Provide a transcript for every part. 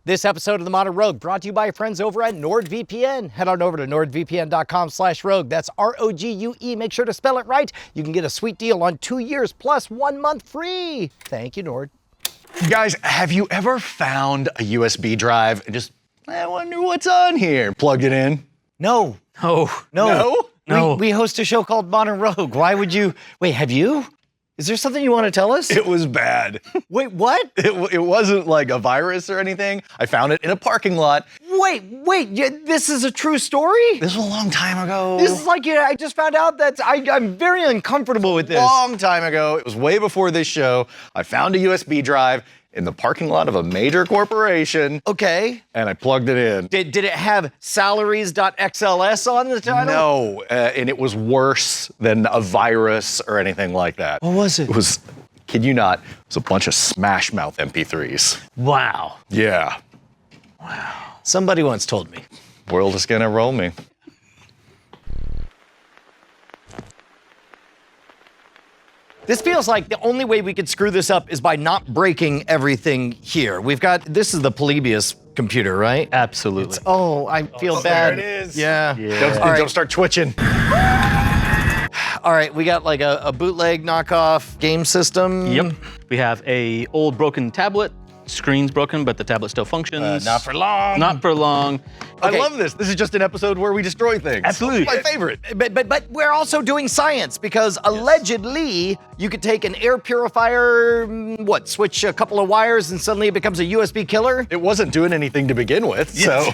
This episode of The Modern Rogue brought to you by our friends over at NordVPN. Head on over to nordvpn.com/rogue. That's R-O-G-U-E. Make sure to spell it right. You can get a sweet deal on 2 years plus 1 month free. Thank you, Nord. Guys, have you ever found a USB drive and just, I wonder what's on here? Plugged it in? No. No? We host a show called Modern Rogue. Why would you? Wait, have you? Is there something you want to tell us? It was bad. Wait, what? It wasn't like a virus or anything. I found it in a parking lot. Wait, this is a true story? This was a long time ago. This is like, I just found out that I'm very uncomfortable with this. Long time ago. It was way before this show. I found a USB drive in the parking lot of a major corporation. Okay. And I plugged it in. Did it have salaries.xls on the title? No, and it was worse than a virus or anything like that. What was it? It was, kid you not, it was a bunch of Smash Mouth MP3s. Wow. Yeah. Somebody once told me. World is gonna roll me. This feels like the only way we could screw this up is by not breaking everything here. This is the Polybius computer, right? Absolutely. I feel bad. There it is. Yeah. Don't start twitching. All right, we got like a bootleg knockoff game system. Yep. We have a old broken tablet. Screen's broken, but the tablet still functions. Not for long. Not for long. I love this. This is just an episode where we destroy things. Absolutely. It's my favorite. But we're also doing science because allegedly you could take an air purifier, switch a couple of wires and suddenly it becomes a USB killer? It wasn't doing anything to begin with, so.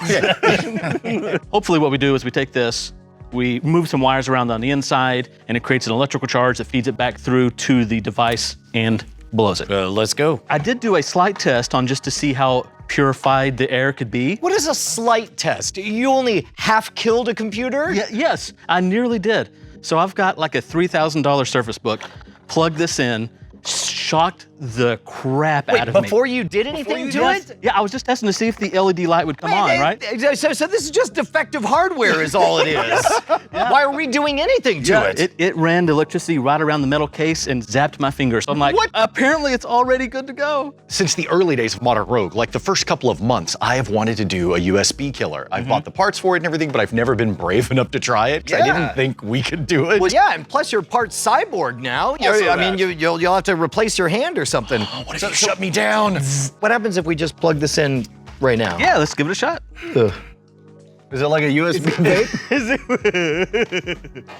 Hopefully what we do is we take this, we move some wires around on the inside, and it creates an electrical charge that feeds it back through to the device and blows it. Let's go. I did do a slight test on just to see how purified the air could be. What is a slight test? You only half killed a computer? Yes, I nearly did. So I've got like a $3,000 Surface Book, plugged this in, shocked the crap out of me. Before you did anything to it? Yeah, I was just testing to see if the LED light would come on, right? So this is just defective hardware is all it is. Why are we doing anything to it? It ran the electricity right around the metal case and zapped my fingers. So I'm like, What? Apparently it's already good to go. Since the early days of Modern Rogue, like the first couple of months, I have wanted to do a USB killer. I've bought the parts for it and everything, but I've never been brave enough to try it because I didn't think we could do it. Well, yeah, and plus you're part cyborg now. You'll have to replace your hand or something. What if you shut me down? What happens if we just plug this in right now? Yeah, let's give it a shot. Is it like a USB vape? Is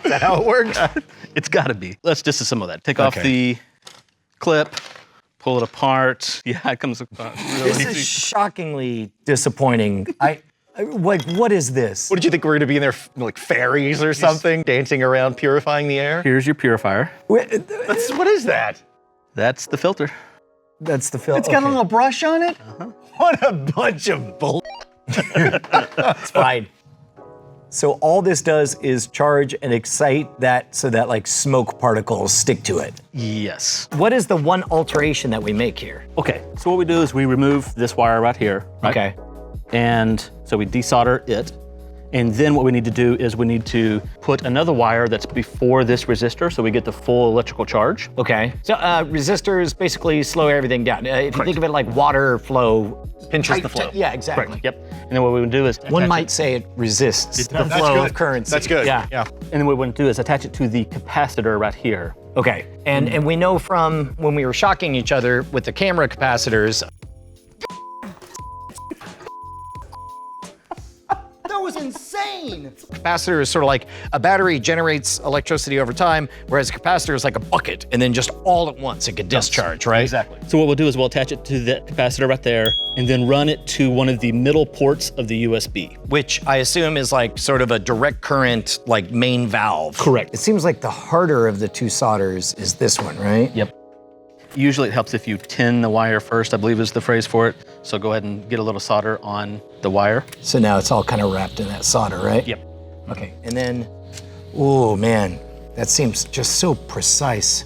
that how it works? It's gotta be. Let's disassemble that. Take off the clip, pull it apart. Yeah, it comes apart really This easy. is shockingly disappointing. What is this? What did you think we were gonna be in there, like fairies or something, dancing around purifying the air? Here's your purifier. What is that? That's the filter. That's the film. It's got a little brush on it? What a bunch of bull. It's fine. So all this does is charge and excite that so that like smoke particles stick to it. Yes. What is the one alteration that we make here? Okay, so what we do is we remove this wire right here. Right? Okay. And so we desolder it. And then what we need to do is we need to put another wire that's before this resistor so we get the full electrical charge. Okay. So resistors basically slow everything down. If you think of it like water flow. Pinches the flow. Yeah, exactly. Correct, yep. And then what we would do is One might say it resists the flow of currency. That's good. Yeah. And then what we want to do is attach it to the capacitor right here. Okay. And we know from when we were shocking each other with the camera capacitors. That was insane. Capacitor is sort of like a battery generates electricity over time, whereas a capacitor is like a bucket, and then just all at once it could discharge, right? Exactly. So what we'll do is we'll attach it to the capacitor right there, and then run it to one of the middle ports of the USB. Which I assume is like sort of a direct current, like main valve. Correct. It seems like the harder of the two solders is this one, right? Yep. Usually it helps if you tin the wire first, I believe is the phrase for it. So go ahead and get a little solder on the wire. So now it's all kind of wrapped in that solder, right? Yep. Okay, and then, oh man, that seems just so precise.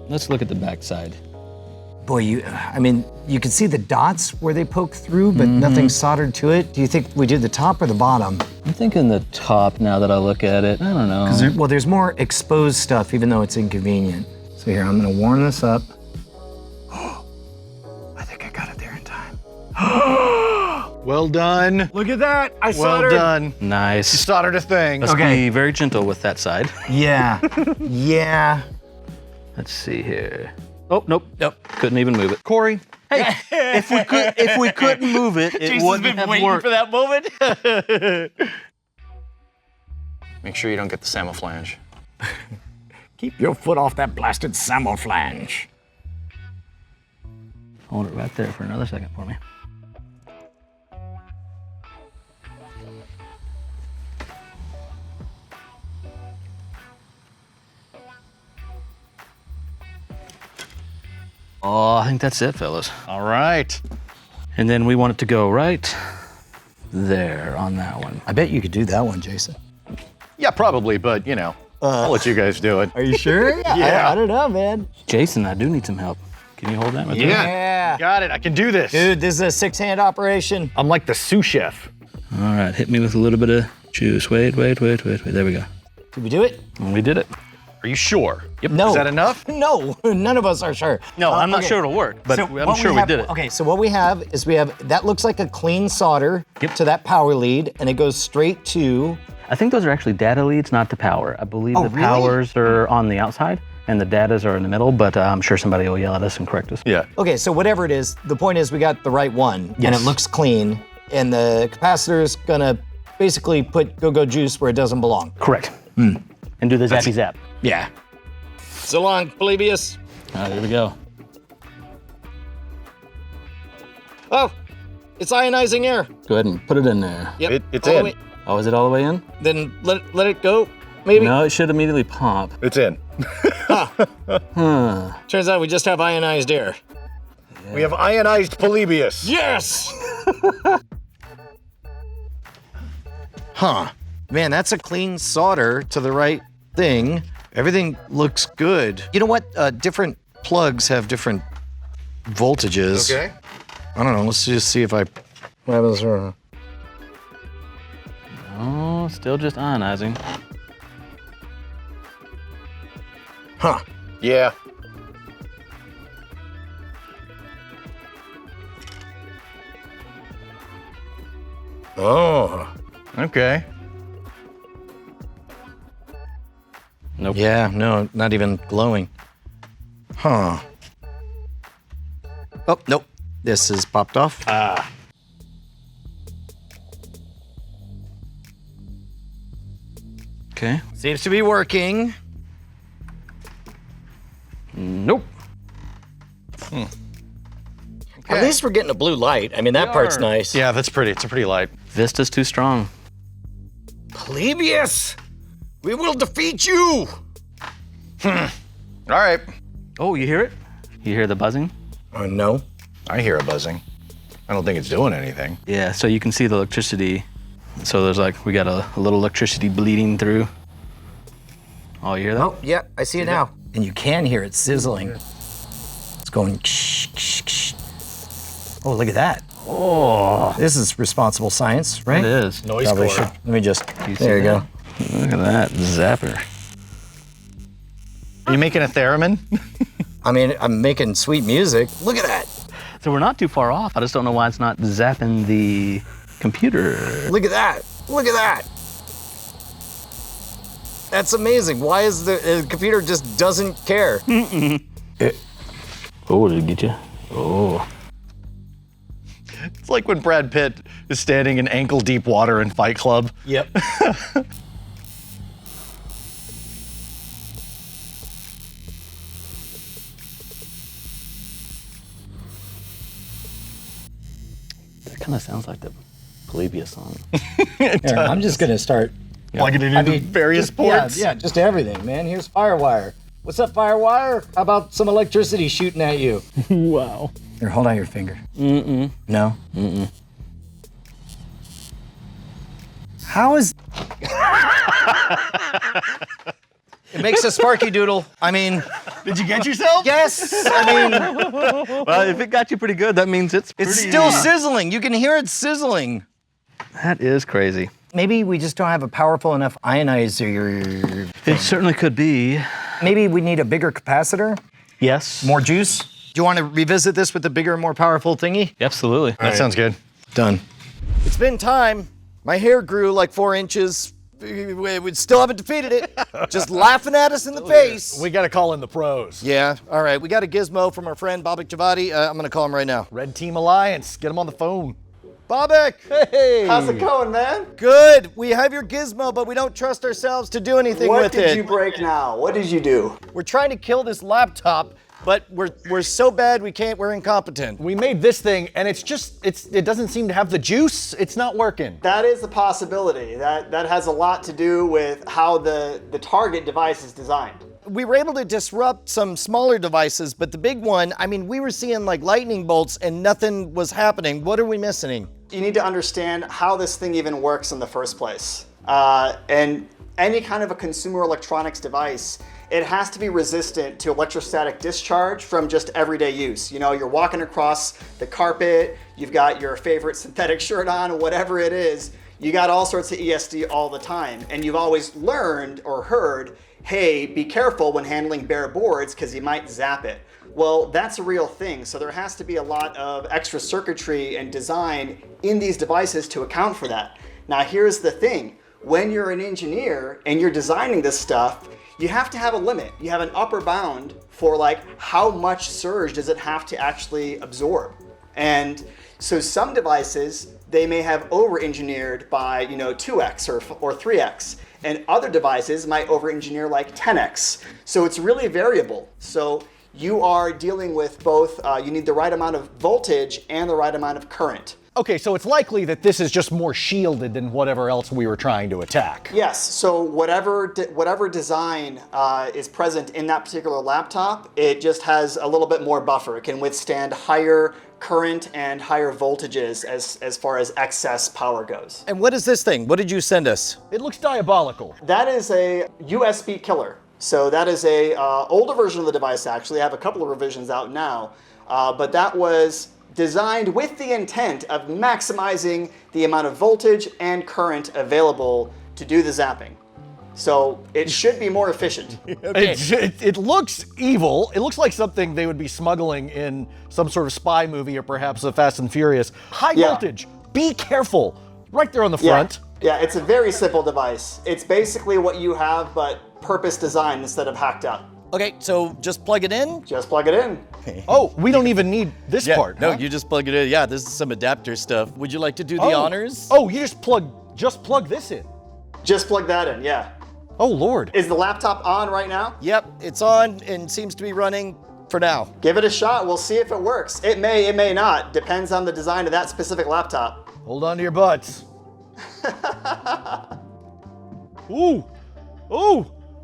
Let's look at the back side. Boy, you can see the dots where they poke through, but nothing soldered to it. Do you think we do the top or the bottom? I'm thinking the top now that I look at it. I don't know. Well, there's more exposed stuff, even though it's inconvenient. So here, I'm gonna warm this up. I think I got it there in time. Well done. Look at that. I Well soldered. done. Nice. Soldered a thing. Let's be very gentle with that side. Yeah. Yeah. Let's see here. Oh, nope. Couldn't even move it. Corey. Hey, if we couldn't move it, it wouldn't have worked. for that moment. Make sure you don't get the camouflage. Keep your foot off that blasted camouflage. Hold it right there for another second for me. Oh, I think that's it, fellas. All right. And then we want it to go right there on that one. I bet you could do that one, Jason. Yeah, probably, but you know, I'll let you guys do it. Are you sure? Yeah. I don't know, man. Jason, I do need some help. Can you hold that? Right Yeah. Got it. I can do this. Dude, this is a 6-hand operation. I'm like the sous chef. there? All right, hit me with a little bit of juice. Wait. There we go. Did we do it? And we did it. Are you sure? Yep. No. Is that enough? No, none of us are sure. No, I'm not okay. sure it'll work, but So I'm what sure we have- did it. Okay, so what we have is that looks like a clean solder to that power lead, and it goes straight to. I think those are actually data leads, not the power. I believe Oh, the really? powers are on the outside and the datas are in the middle, but I'm sure somebody will yell at us and correct us. Yeah. Okay, so whatever it is, the point is we got the right one, and it Yes. looks clean, and the capacitor's gonna basically put go-go juice where it doesn't belong. Correct. And do the zappy zap. Yeah. So long, Polybius. All right, here we go. Oh, it's ionizing air. Go ahed and put it in there. Yep. It's all the in. way- Oh, is it all the way in? Then let it go, maybe. No, it should immediately pop. It's in. Turns out we just have ionized air. We have ionized Polybius. Yes! Huh. Man, that's a clean solder to the right thing. Everything looks good. You know what? Different plugs have different voltages. Okay. I don't know. Let's just see if I. What happens? Oh, still just ionizing. Huh. Yeah. Oh. Okay. Nope. Yeah, no, not even glowing. Huh. Oh, nope. This is popped off. Okay. Seems to be working. Nope. At least we're getting a blue light. I mean, that part's nice. Yeah, that's pretty. It's a pretty light. Vista's too strong. Polybius, we will defeat you. All right. Oh, you hear it? You hear the buzzing? No. I hear a buzzing. I don't think it's doing anything. Yeah, so you can see the electricity. So there's like, we got a little electricity bleeding through. Oh, you hear that? Oh, yeah, I see it now. And you can hear it sizzling. It's going. Ksh, ksh, ksh. Oh, look at that. Oh, This is responsible science, right? it is. Noise Probably core. should. Let me just. You see There you go. that? Look at that zapper. Are you making a theremin? I mean, I'm making sweet music. Look at that. So we're not too far off. I just don't know why it's not zapping the computer. Look at that. Look at that. That's amazing. Why is the computer just doesn't care? Oh, did it get you? Oh. It's like when Brad Pitt is standing in ankle-deep water in Fight Club. Yep. That kind of sounds like the Polybius song. Here, I'm just gonna start. Plugging it into various ports. Yeah, just everything, man. Here's Firewire. What's up, Firewire? How about some electricity shooting at you? Wow. Here, hold out your finger. No? How is... It makes a sparky doodle. I mean, Did you get yourself? yes. I mean, Well, if it got you pretty good, that means it's pretty... it's still sizzling. You can hear it sizzling. That is crazy. Maybe we just don't have a powerful enough ionizer. It certainly could be. Maybe we need a bigger capacitor, Yes. more juice. Do you want to revisit this with the bigger, more powerful thingy? Absolutely. That sounds good. Done. It's been time. My hair grew like 4 inches. We still haven't defeated it. Just laughing at us in the face. We got to call in the pros. Yeah, all right. We got a gizmo from our friend Bobak Jebediah. I'm going to call him right now. Red Team Alliance. Get him on the phone. Bobak! Hey! How's it going, man? Good. We have your gizmo, but we don't trust ourselves to do anything with it. What did you break now? What did you do? We're trying to kill this laptop, but we're so bad we can't. We're incompetent. We made this thing, and it doesn't seem to have the juice. It's not working. That is a possibility. That has a lot to do with how the target device is designed. We were able to disrupt some smaller devices, but the big one, I mean, we were seeing like lightning bolts and nothing was happening. What are we missing? You need to understand how this thing even works in the first place. And any kind of a consumer electronics device, it has to be resistant to electrostatic discharge from just everyday use. You know, you're walking across the carpet, you've got your favorite synthetic shirt on, or whatever it is, you got all sorts of ESD all the time. And you've always learned or heard, hey, be careful when handling bare boards because you might zap it. Well, that's a real thing. So there has to be a lot of extra circuitry and design in these devices to account for that. Now, here's the thing. When you're an engineer and you're designing this stuff, you have to have a limit. You have an upper bound for like how much surge does it have to actually absorb. And so some devices, they may have over-engineered by 2x or 3x. And other devices might over-engineer like 10x. So it's really variable. So you are dealing with both, you need the right amount of voltage and the right amount of current. Okay, so it's likely that this is just more shielded than whatever else we were trying to attack. Yes, so whatever design is present in that particular laptop, it just has a little bit more buffer. It can withstand higher current and higher voltages as far as excess power goes. And what is this thing? What did you send us? It looks diabolical. That is a USB killer. So that is a older version of the device, actually. I have a couple of revisions out now, but that was designed with the intent of maximizing the amount of voltage and current available to do the zapping. So it should be more efficient. Okay. It looks evil. It looks like something they would be smuggling in some sort of spy movie or perhaps a Fast and Furious. High voltage. Be careful. Right there on the front. Yeah, it's a very simple device. It's basically what you have, but purpose designed instead of hacked up. Okay, so just plug it in? Just plug it in. Oh, we don't even need this part. No, huh? you just plug it in. Yeah, this is some adapter stuff. Would you like to do the honors? Oh, you just plug this in. Just plug that in, yeah. Oh, Lord. Is the laptop on right now? Yep, it's on and seems to be running for now. Give it a shot. We'll see if it works. It may not. Depends on the design of that specific laptop. Hold on to your butts. Ooh.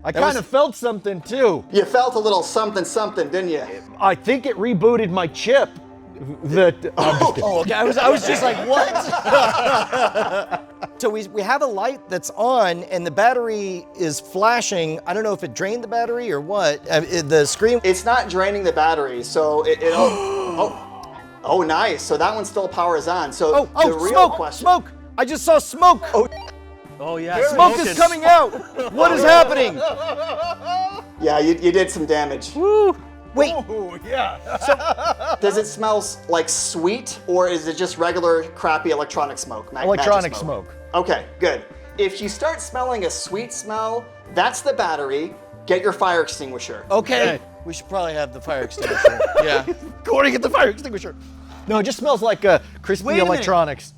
I kind of felt something too. You felt a little something, didn't you? I think it rebooted my chip. Okay. I was just like, what? So we have a light that's on and the battery is flashing. I don't know if it drained the battery or what. The screen. It's not draining the battery, so oh, nice. So that one still powers on. So the real question. Smoke! I just saw smoke. Oh yeah. Smoke is coming out. What is happening? Yeah, you did some damage. Woo. Wait. Oh, yeah. Does it smell like sweet, or is it just regular crappy electronic smoke? Electronic smoke. Okay, good. If you start smelling a sweet smell, that's the battery. Get your fire extinguisher. Okay. We should probably have the fire extinguisher. Yeah. Go to get the fire extinguisher. No, it just smells like crispy Wait a minute. electronics.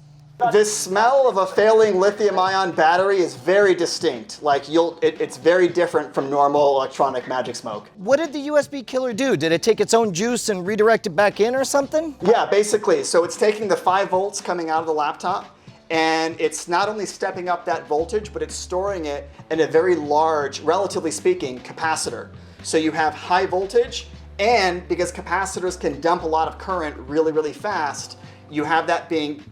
The smell of a failing lithium-ion battery is very distinct. Like it's very different from normal electronic magic smoke. What did the USB killer do? Did it take its own juice and redirect it back in or something? Yeah, basically. So it's taking the 5 volts coming out of the laptop, and it's not only stepping up that voltage, but it's storing it in a very large, relatively speaking, capacitor. So you have high voltage, and because capacitors can dump a lot of current really, really fast, you have that being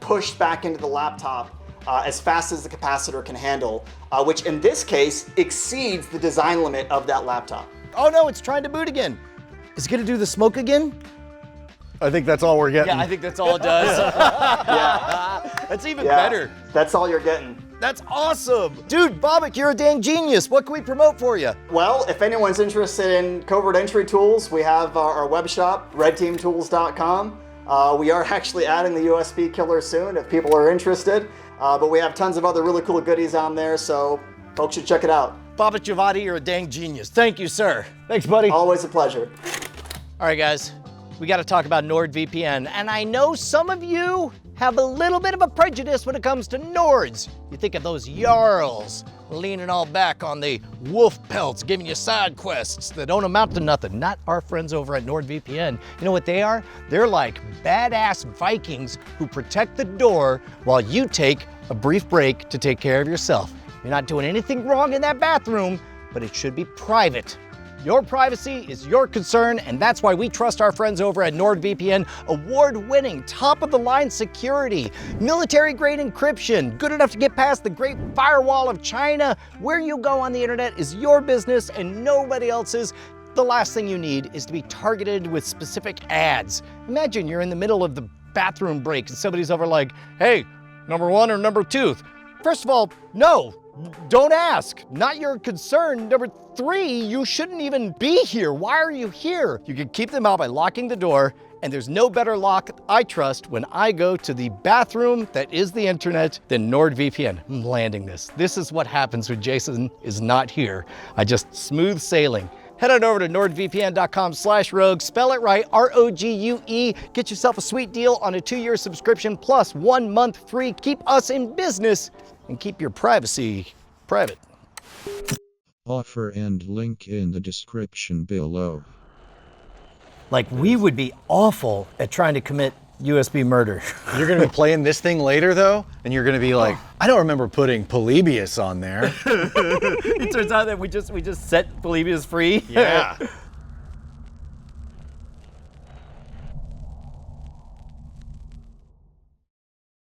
pushed back into the laptop as fast as the capacitor can handle, which in this case exceeds the design limit of that laptop. Oh no, it's trying to boot again. Is it gonna do the smoke again? I think that's all we're getting. Yeah, I think that's all it does. Yeah. That's even Yeah, better. That's all you're getting. That's awesome. Dude, Bobak, you're a dang genius. What can we promote for you? Well, if anyone's interested in covert entry tools, we have our web shop, redteamtools.com. We are actually adding the USB killer soon if people are interested. But we have tons of other really cool goodies on there, so folks should check it out. Baba Jebediah, you're a dang genius. Thank you, sir. Thanks, buddy. Always a pleasure. All right, guys, we got to talk about NordVPN. And I know some of you have a little bit of a prejudice when it comes to Nords. You think of those Jarls leaning all back on the wolf pelts, giving you side quests that don't amount to nothing. Not our friends over at NordVPN. You know what they are? They're like badass Vikings who protect the door while you take a brief break to take care of yourself. You're not doing anything wrong in that bathroom, but it should be private. Your privacy is your concern, and that's why we trust our friends over at NordVPN. Award-winning, top-of-the-line security, military-grade encryption, good enough to get past the Great Firewall of China. Where you go on the internet is your business and nobody else's. The last thing you need is to be targeted with specific ads. Imagine you're in the middle of the bathroom break and somebody's over like, hey, number 1 or number 2? First of all, no. Don't ask, not your concern. Number 3, you shouldn't even be here. Why are you here? You can keep them out by locking the door, and there's no better lock I trust when I go to the bathroom that is the internet than NordVPN. I'm landing this. This is what happens when Jason is not here. I just smooth sailing. Head on over to nordvpn.com/rogue, spell it right, R-O-G-U-E. Get yourself a sweet deal on a 2-year subscription plus 1 month free. Keep us in business and keep your privacy private. Offer and link in the description below. Like, we would be awful at trying to commit USB murder. You're gonna be playing this thing later though, and you're gonna be like, I don't remember putting Polybius on there. It turns out that we just set Polybius free. Yeah.